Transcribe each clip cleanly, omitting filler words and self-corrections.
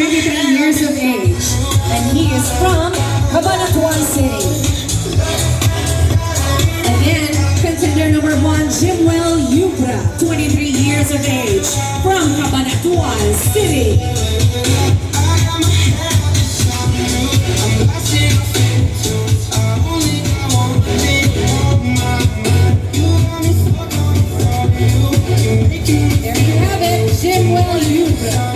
23 years of age, and he is from Cabanatuan City. Again, contender number 1, Jimwell Yubra, 23 years of age, from Cabanatuan City. There you have it, Jimwell Yubra.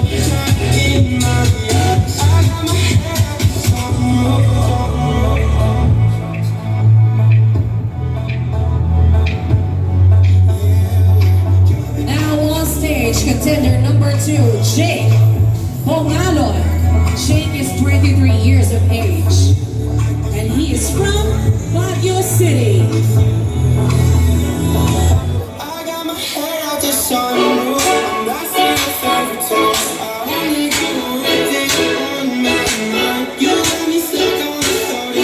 Contender number 2, Jake Bongalon. Jake is 23 years of age, and he is from Baguio City. I got my head out the sun. I'm rising every time. I only do this on my mind. You got me stuck on the thought of you.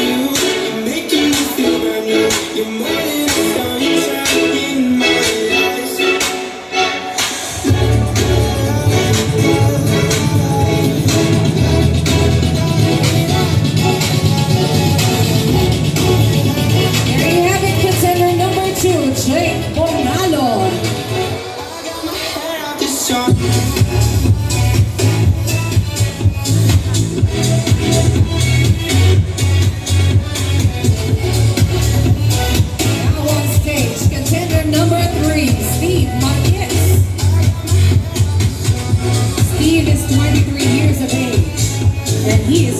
You're making me feel brand new. You're more than a sunshine in my eyes. Jake Bongalon. I got my head out the sun. Now on stage, contender number 3, Steve Marquez. Steve is 23 years of age, and he is